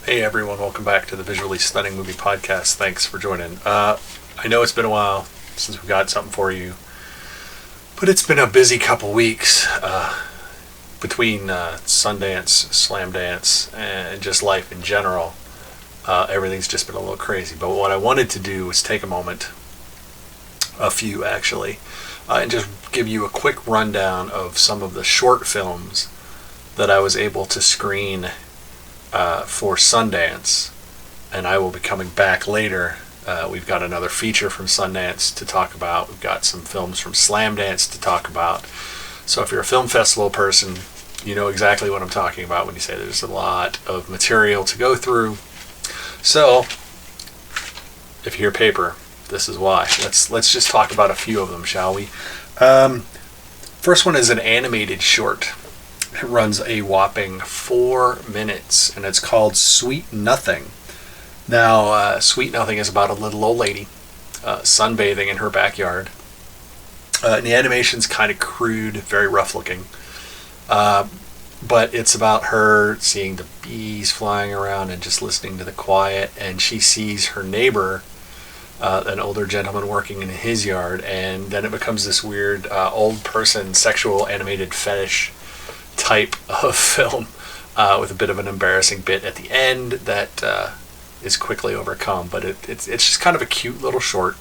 Hey everyone, welcome back to the Visually Stunning Movie Podcast. Thanks for joining. I know it's been a while since we got something for you, but it's been a busy couple weeks between Sundance, Slam Dance, and just life in general. Everything's just been a little crazy. But what I wanted to do was take a moment, a few actually, and just give you a quick rundown of some of the short films that I was able to screen for Sundance, and I will be coming back later. We've got another feature from Sundance to talk about. We've got some films from Slam Dance to talk about. So if you're a film festival person, you know exactly what I'm talking about when you say there's a lot of material to go through. So if you hear paper, this is why. Let's just talk about a few of them, shall we? First one is an animated short. It runs a whopping 4 minutes, and it's called Sweet Nothing. Now, Sweet Nothing is about a little old lady sunbathing in her backyard. And the animation's kind of crude, very rough looking. But it's about her seeing the bees flying around and just listening to the quiet. And she sees her neighbor, an older gentleman, working in his yard. And then it becomes this weird old person sexual animated fetish type of film with a bit of an embarrassing bit at the end that is quickly overcome. But it's just kind of a cute little short.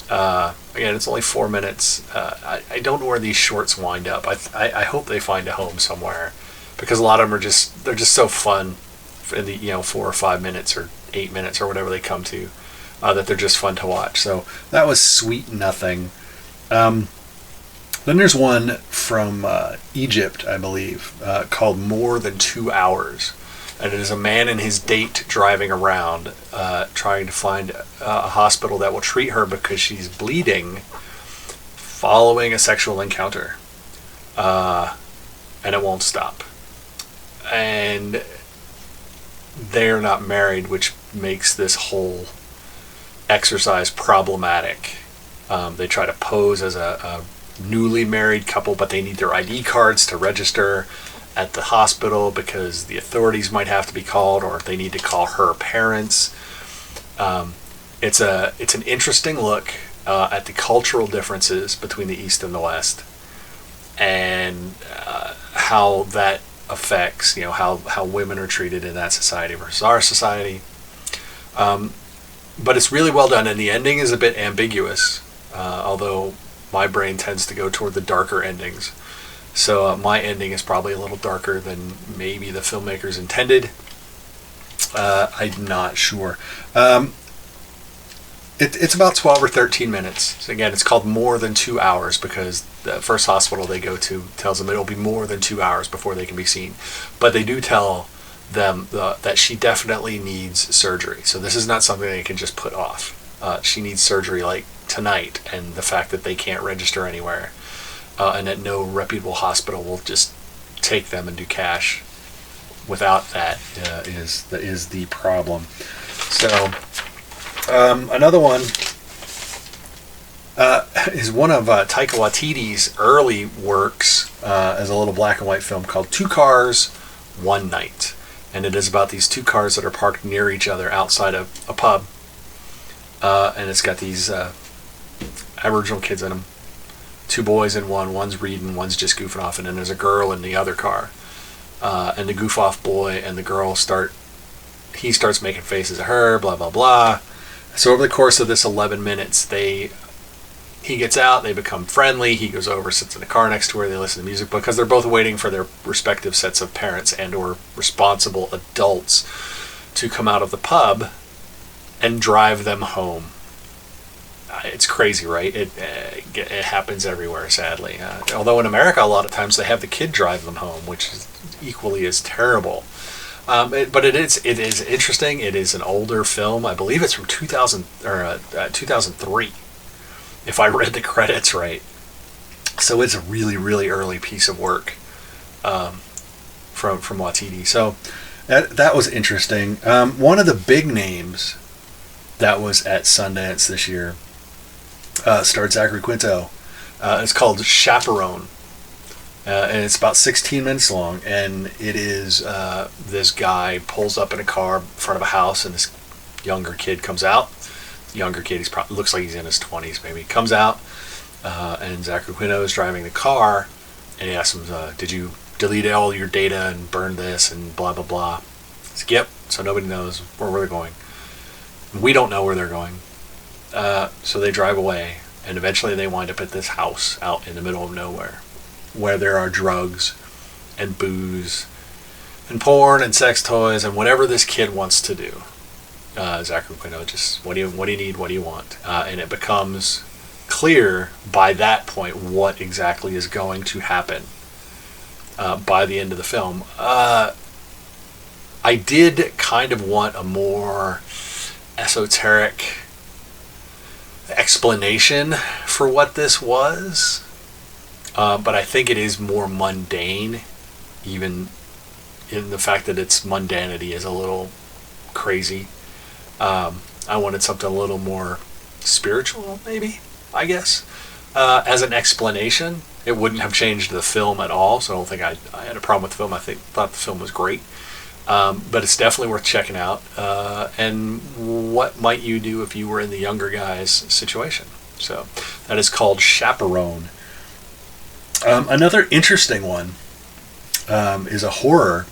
Again, it's only 4 minutes. I don't know where these shorts wind up. I hope they find a home somewhere, because a lot of them they're just so fun in the 4 or 5 minutes or 8 minutes or whatever they come to, that they're just fun to watch. So that was Sweet Nothing. Then there's one from Egypt, I believe, called More Than 2 Hours. And it is a man and his date driving around trying to find a hospital that will treat her because she's bleeding following a sexual encounter. And it won't stop. And they're not married, which makes this whole exercise problematic. They try to pose as a newly married couple, but they need their ID cards to register at the hospital because the authorities might have to be called, or they need to call her parents. It's an interesting look at the cultural differences between the East and the West, and how that affects how women are treated in that society versus our society. But it's really well done, and the ending is a bit ambiguous, although my brain tends to go toward the darker endings. So my ending is probably a little darker than maybe the filmmakers intended. I'm not sure. It's about 12 or 13 minutes. So again, it's called More Than 2 Hours because the first hospital they go to tells them it'll be more than 2 hours before they can be seen. But they do tell them that she definitely needs surgery. So this is not something they can just put off. She needs surgery like tonight, and the fact that they can't register anywhere, and that no reputable hospital will just take them and do cash without that is the problem. So another one is one of Taika Waititi's early works as a little black and white film called Two Cars, One Night. And it is about these two cars that are parked near each other outside of a pub. And it's got these Aboriginal kids in them. 2 boys in one. One's reading, one's just goofing off, and then there's a girl in the other car. And the goof off boy and the girl he starts making faces at her, blah, blah, blah. So over the course of this 11 minutes, he gets out, they become friendly, he goes over, sits in the car next to her, they listen to music, because they're both waiting for their respective sets of parents and or responsible adults to come out of the pub and drive them home. It's crazy, right? It happens everywhere, sadly. Although in America, a lot of times they have the kid drive them home, which is equally as terrible. But it is interesting. It is an older film. I believe it's from 2003, if I read the credits right. So it's a really, really early piece of work from Waititi. So that was interesting. One of the big names that was at Sundance this year starred Zachary Quinto. It's called Chaperone. and it's about 16 minutes long, and it is this guy pulls up in a car in front of a house, and this younger kid comes out. Younger kid, he's probably looks like he's in his 20s maybe. He comes out, and Zachary Quino is driving the car, and he asks him, did you delete all your data and burn this and blah blah blah? He's like, yep. So nobody knows where they're going. We don't know where they're going. So they drive away, and eventually they wind up at this house out in the middle of nowhere, where there are drugs and booze and porn and sex toys and whatever this kid wants to do. Zachary Quino just, what do you need? What do you want? And it becomes clear by that point what exactly is going to happen by the end of the film. I did kind of want a more esoteric explanation for what this was, but I think it is more mundane, even in the fact that its mundanity is a little crazy. I wanted something a little more spiritual, maybe, I guess, as an explanation. It wouldn't have changed the film at all, so I don't think I had a problem with the film. Thought the film was great. But it's definitely worth checking out. And what might you do if you were in the younger guy's situation? So that is called Chaperone. Another interesting one is a horror.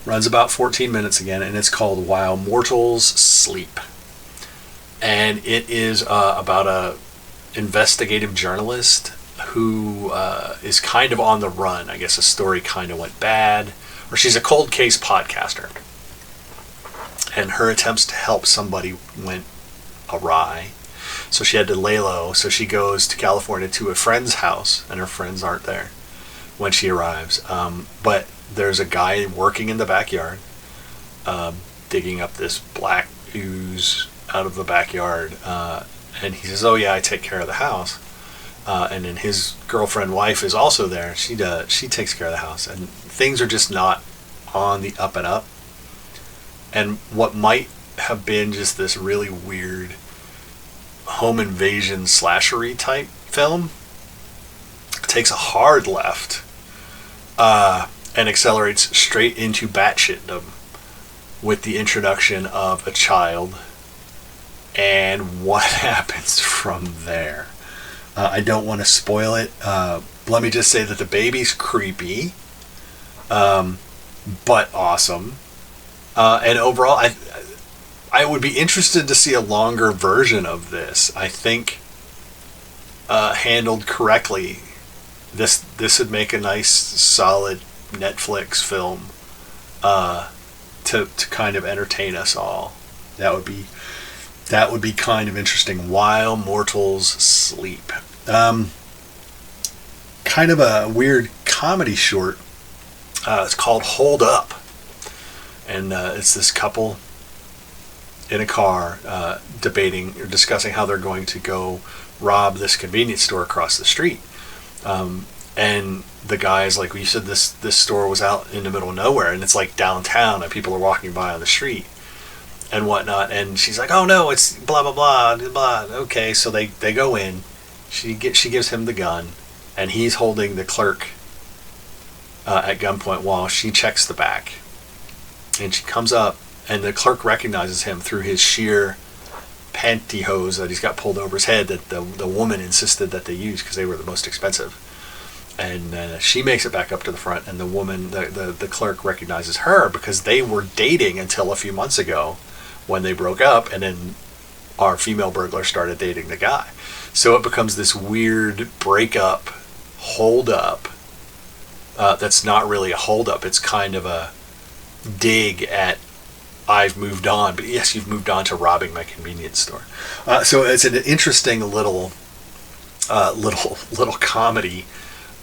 Runs about 14 minutes again, and it's called While Mortals Sleep. And it is about a investigative journalist who is kind of on the run. I guess a story kind of went bad. Or she's a cold case podcaster, and her attempts to help somebody went awry, so she had to lay low. So she goes to California to a friend's house, and her friends aren't there when she arrives, but there's a guy working in the backyard, digging up this black ooze out of the backyard, and he says, oh yeah, I take care of the house. And then his girlfriend wife is also there. She takes care of the house, and things are just not on the up and up. And what might have been just this really weird home invasion slashery type film takes a hard left and accelerates straight into batshitdom with the introduction of a child and what happens from there. I don't want to spoil it. Let me just say that the baby's creepy, but awesome. And overall, I would be interested to see a longer version of this. I think handled correctly, this would make a nice, solid Netflix film to kind of entertain us all. That would be kind of interesting. While Mortals Sleep. Kind of a weird comedy short. It's called Hold Up. And it's this couple in a car debating or discussing how they're going to go rob this convenience store across the street. And the guy's like, well, you said this store was out in the middle of nowhere, and it's like downtown, and people are walking by on the street and whatnot. And she's like, oh no, it's blah blah blah blah. Okay, so they go in. She gives him the gun, and he's holding the clerk at gunpoint while she checks the back. And she comes up, and the clerk recognizes him through his sheer pantyhose that he's got pulled over his head that the woman insisted that they use because they were the most expensive. And she makes it back up to the front, and the woman, the clerk, recognizes her because they were dating until a few months ago when they broke up, and then our female burglar started dating the guy. So it becomes this weird breakup, hold up, that's not really a hold up. It's kind of a dig at, I've moved on, but yes, you've moved on to robbing my convenience store. So it's an interesting little comedy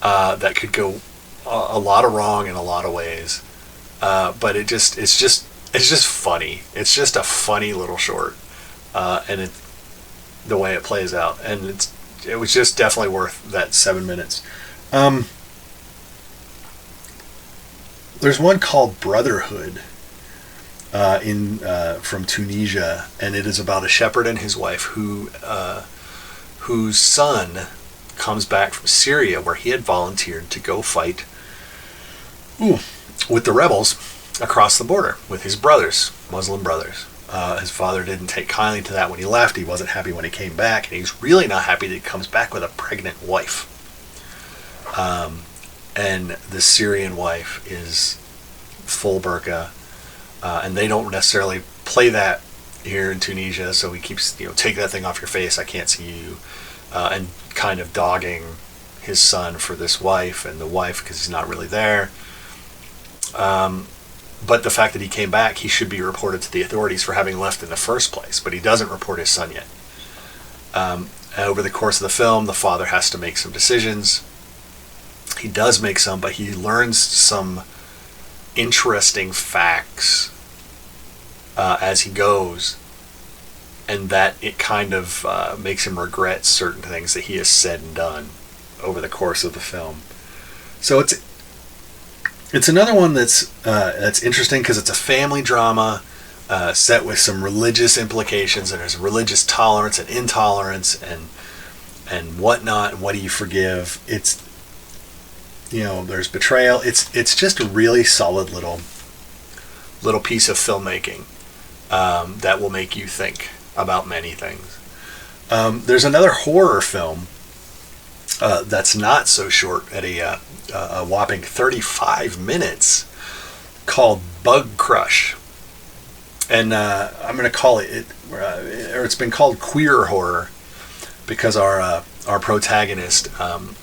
that could go a lot of wrong in a lot of ways, but it's just funny. It's just a funny little short, and the way it plays out, and it was just definitely worth that 7 minutes. There's one called Brotherhood from Tunisia, and it is about a shepherd and his wife whose son comes back from Syria, where he had volunteered to go fight with the rebels across the border with his brothers, Muslim brothers. His father didn't take kindly to that when he left. He wasn't happy when he came back, and he's really not happy that he comes back with a pregnant wife. And the Syrian wife is full burqa, and they don't necessarily play that here in Tunisia, so he keeps, take that thing off your face, I can't see you, and kind of dogging his son for this wife, and the wife, because he's not really there. But the fact that he came back, he should be reported to the authorities for having left in the first place, but he doesn't report his son yet. Over the course of the film, the father has to make some decisions. He does make some, but he learns some interesting facts as he goes, and that it kind of makes him regret certain things that he has said and done over the course of the film. So it's another one that's interesting because it's a family drama set with some religious implications, and there's religious tolerance and intolerance and whatnot, and what do you forgive. It's, there's betrayal. It's just a really solid little piece of filmmaking that will make you think about many things. There's another horror film that's not so short, at a whopping 35 minutes, called Bug Crush. And I'm going to call it, or it's been called queer horror, because our protagonist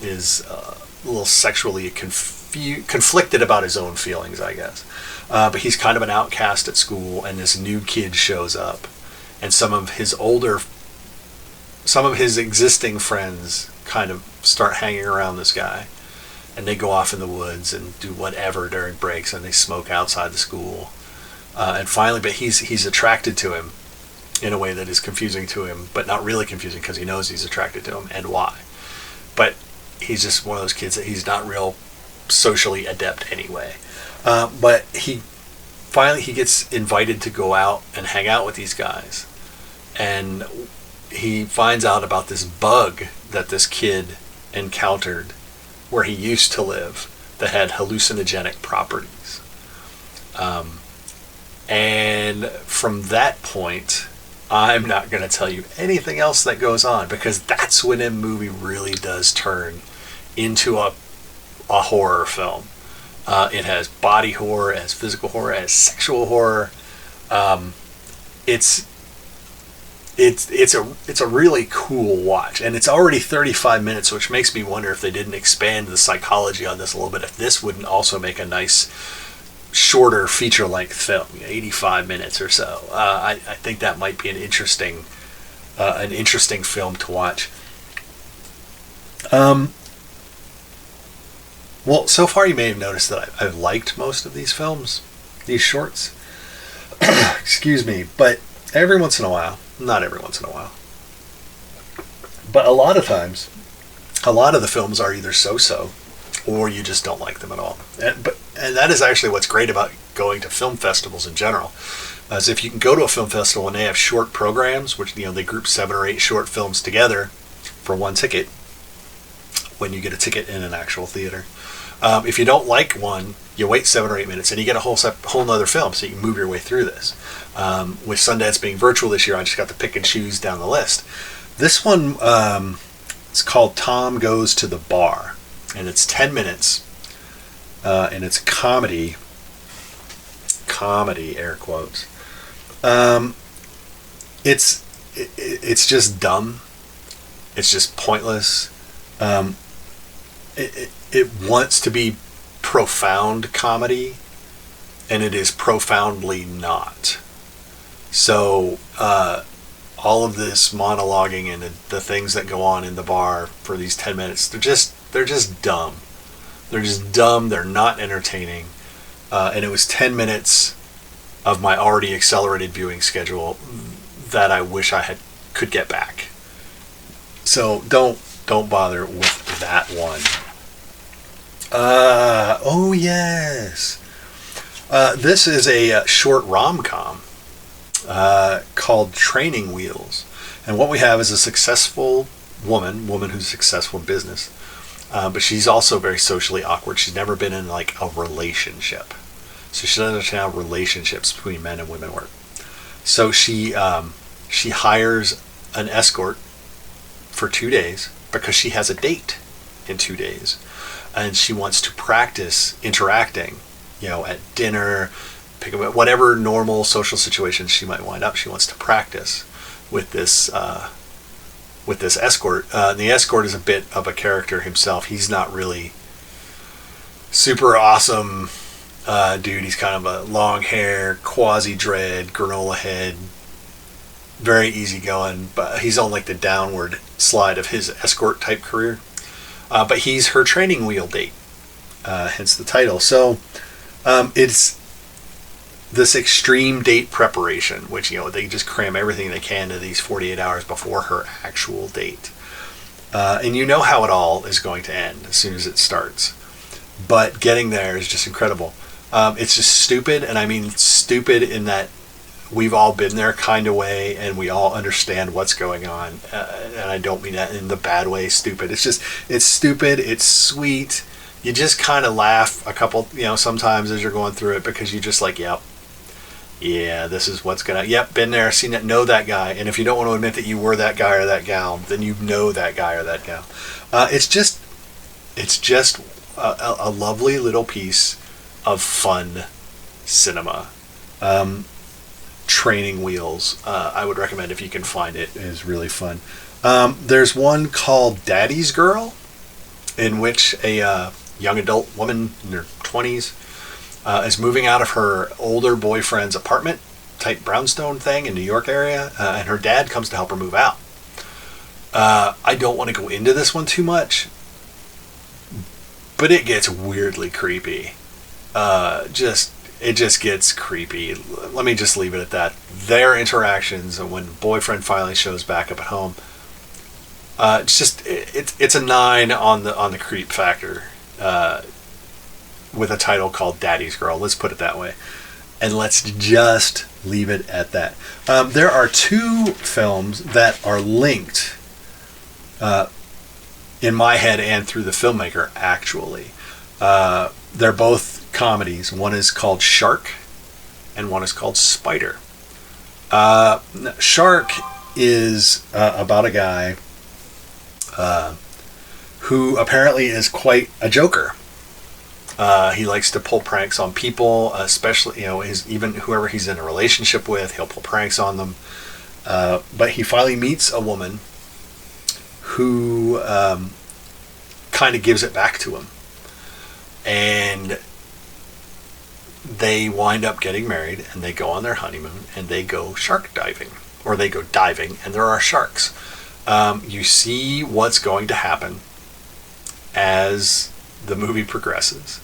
is a little sexually conflicted about his own feelings, I guess. But he's kind of an outcast at school, and this new kid shows up, and some of his existing friends kind of start hanging around this guy, and they go off in the woods and do whatever during breaks, and they smoke outside the school. And finally, but he's attracted to him in a way that is confusing to him, but not really confusing, because he knows he's attracted to him and why. But he's just one of those kids that he's not real socially adept anyway. But he gets invited to go out and hang out with these guys, and he finds out about this bug that this kid encountered where he used to live that had hallucinogenic properties. And from that point, I'm not going to tell you anything else that goes on, because that's when a movie really does turn into a horror film. It has body horror, it has physical horror, it has sexual horror. It's a really cool watch, and it's already 35 minutes, which makes me wonder if they didn't expand the psychology on this a little bit, if this wouldn't also make a nice shorter feature-length film, 85 minutes or so. I think that might be an interesting film to watch. Well, so far you may have noticed that I've liked most of these films, these shorts. Excuse me, but every once in a while, not every once in a while, but a lot of times, a lot of the films are either so-so, or you just don't like them at all. And that is actually what's great about going to film festivals in general. As if you can go to a film festival and they have short programs, which they group 7 or 8 short films together for one ticket, when you get a ticket in an actual theater. If you don't like one, you wait 7 or 8 minutes and you get a whole nother film, so you can move your way through this. With Sundance being virtual this year, I just got to pick and choose down the list. This one, it's called Tom Goes to the Bar, and it's 10 minutes, and it's comedy, air quotes. It's just dumb. It's just pointless. It wants to be profound comedy, and it is profoundly not. So all of this monologuing and the things that go on in the bar for these 10 minutes, they're just dumb. They're just dumb. They're not entertaining. And it was 10 minutes of my already accelerated viewing schedule that I wish I could get back. So don't bother with that one. Oh yes. This is a short rom-com called Training Wheels. And what we have is a successful woman who's successful in business, but she's also very socially awkward. She's never been in like a relationship, so she doesn't understand how relationships between men and women work. So she hires an escort for 2 days because she has a date in 2 days, and she wants to practice interacting, at dinner, pick up whatever normal social situations she might wind up. She wants to practice with this escort. The escort is a bit of a character himself. He's not really super awesome dude. He's kind of a long hair, quasi dread, granola head, very easygoing, but he's on like the downward slide of his escort type career. But he's her training wheel date, hence the title. So it's this extreme date preparation, which they just cram everything they can to these 48 hours before her actual date, and you know how it all is going to end as soon as it starts. But getting there is just incredible. It's just stupid, and I mean stupid in that we've all been there kind of way, and we all understand what's going on, and I don't mean that in the bad way. Stupid. It's stupid. It's sweet. You just kind of laugh a couple, sometimes as you're going through it, because you're just like, yep, yeah, this is what's gonna. Yep, been there, seen that, know that guy. And if you don't want to admit that you were that guy or that gal, then you know that guy or that gal. It's just a lovely little piece of fun cinema. Training Wheels, I would recommend if you can find it. It is really fun. There's one called Daddy's Girl, in which a young adult woman in her 20s is moving out of her older boyfriend's apartment type brownstone thing in New York area, and her dad comes to help her move out. I don't want to go into this one too much, but it gets weirdly creepy. It just gets creepy. Let me just leave it at that. Their interactions, and when boyfriend finally shows back up at home, it's a 9 on the creep factor, with a title called Daddy's Girl. Let's put it that way, and let's just leave it at that. There are 2 films that are linked, in my head and through the filmmaker. Actually, they're both comedies. One is called Shark, and one is called Spider. Shark is about a guy who apparently is quite a joker. He likes to pull pranks on people, especially even whoever he's in a relationship with. He'll pull pranks on them. But he finally meets a woman who kind of gives it back to him, and they wind up getting married, and they go on their honeymoon, and they go shark diving, or they go diving, and there are sharks. You see what's going to happen as the movie progresses,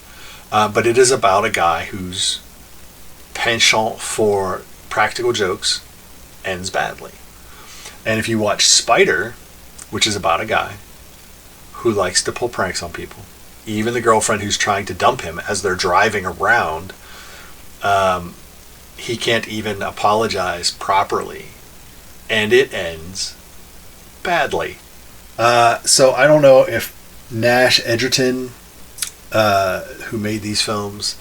but it is about a guy whose penchant for practical jokes ends badly. And if you watch Spider, which is about a guy who likes to pull pranks on people, even the girlfriend who's trying to dump him as they're driving around, he can't even apologize properly, and it ends badly. So I don't know if Nash Edgerton, who made these films,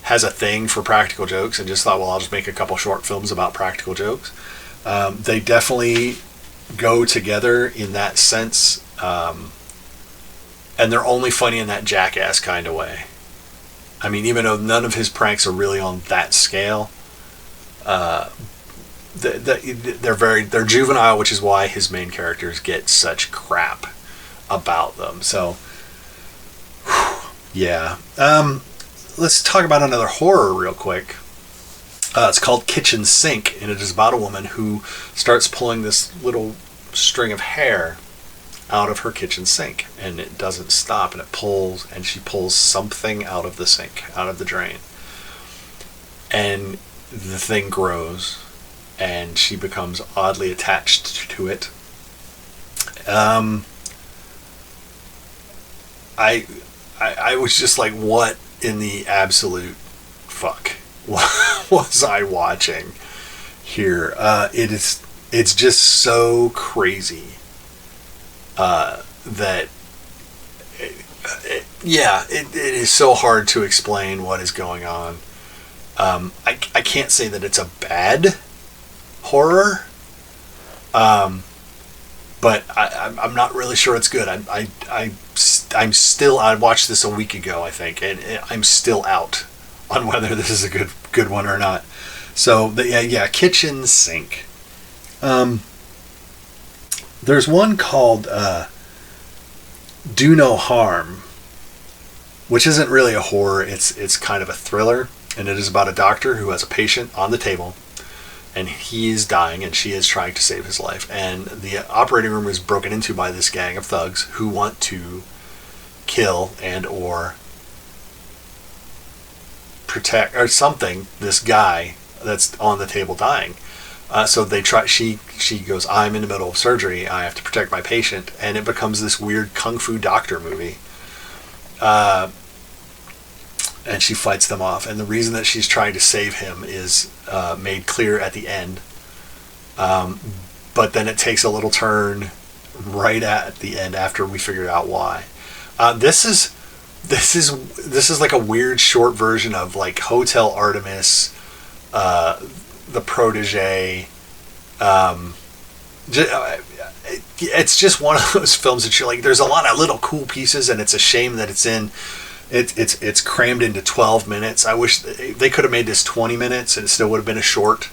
has a thing for practical jokes and just thought, well, I'll just make a couple short films about practical jokes. They definitely go together in that sense, and they're only funny in that jackass kind of way. I mean, even though none of his pranks are really on that scale, they're juvenile, which is why his main characters get such crap about them. So, yeah. Let's talk about another horror real quick. It's called Kitchen Sink, and it is about a woman who starts pulling this little string of hair out of her kitchen sink, and it doesn't stop, and it pulls, and she pulls something out of the sink, out of the drain, and the thing grows, and she becomes oddly attached to it. I was just like, what in the absolute fuck was I watching here? It's just so crazy. that it is so hard to explain what is going on. I can't say that it's a bad horror, but I'm not really sure it's good. I'm still, I watched this a week ago, I think, and I'm still out on whether this is a good one or not. So kitchen sink. There's one called Do No Harm, which isn't really a horror. It's kind of a thriller, and it is about a doctor who has a patient on the table, and he is dying, and she is trying to save his life. And the operating room is broken into by this gang of thugs who want to kill and or protect or something this guy that's on the table dying. So they try. She goes, I'm in the middle of surgery. I have to protect my patient, and it becomes this weird kung fu doctor movie. And she fights them off. And the reason that she's trying to save him is made clear at the end. But then it takes a little turn right at the end after we figured out why. This is like a weird short version of like Hotel Artemis, The Protege. It's just one of those films that you're like, there's a lot of little cool pieces, and it's a shame that it's crammed into 12 minutes. I wish they could have made this 20 minutes and it still would have been a short.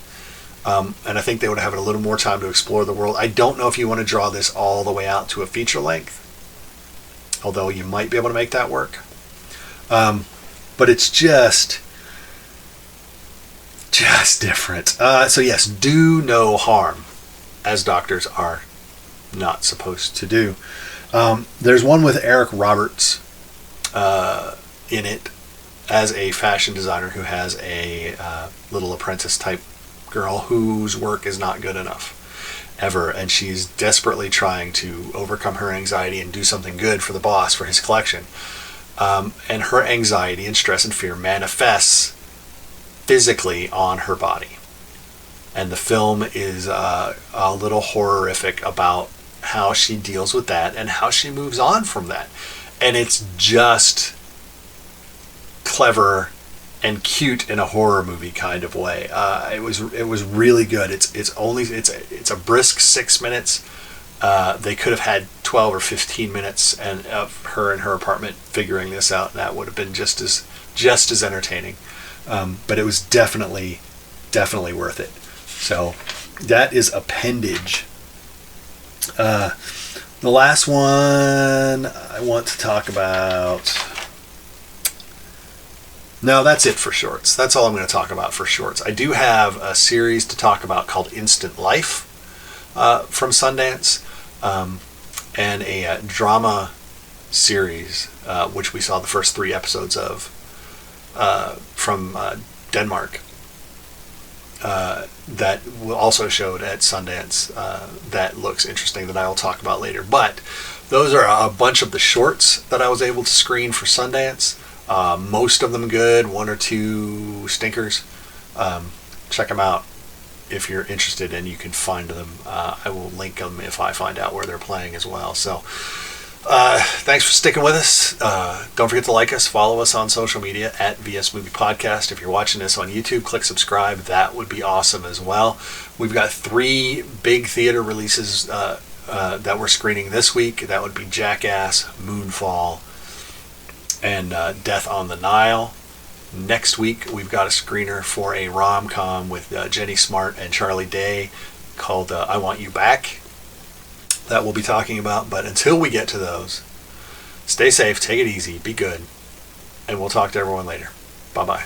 And I think they would have had a little more time to explore the world. I don't know if you want to draw this all the way out to a feature length, although you might be able to make that work. But it's just different. So yes, do no harm, as doctors are not supposed to do. There's one with Eric Roberts in it as a fashion designer who has a little apprentice type girl whose work is not good enough ever, and she's desperately trying to overcome her anxiety and do something good for the boss for his collection. And her anxiety and stress and fear manifests physically on her body. And the film is a little horrific about how she deals with that and how she moves on from that. And it's just clever and cute in a horror movie kind of way. It was really good. It's a brisk 6 minutes. They could have had 12 or 15 minutes and of her in her apartment figuring this out, and that would have been just as entertaining. But it was definitely worth it. So that is Appendage. The last one I want to talk about. No, that's it for shorts. That's all I'm going to talk about for shorts. I do have a series to talk about called Instant Life from Sundance, and a drama series which we saw the first 3 episodes of from Denmark that also showed at Sundance that looks interesting, that I will talk about later. But those are a bunch of the shorts that I was able to screen for Sundance. Most of them good, 1 or 2 stinkers. Check them out if you're interested, and you can find them. I will link them if I find out where they're playing as well. So thanks for sticking with us. Don't forget to like us, follow us on social media at VS Movie Podcast. If you're watching this on YouTube, click subscribe. That would be awesome as well. We've got 3 big theater releases that we're screening this week. That would be Jackass, Moonfall, and Death on the Nile. Next week, we've got a screener for a rom-com with Jenny Smart and Charlie Day called I Want You Back. That we'll be talking about. But until we get to those, stay safe, take it easy, be good, and we'll talk to everyone later. Bye-bye.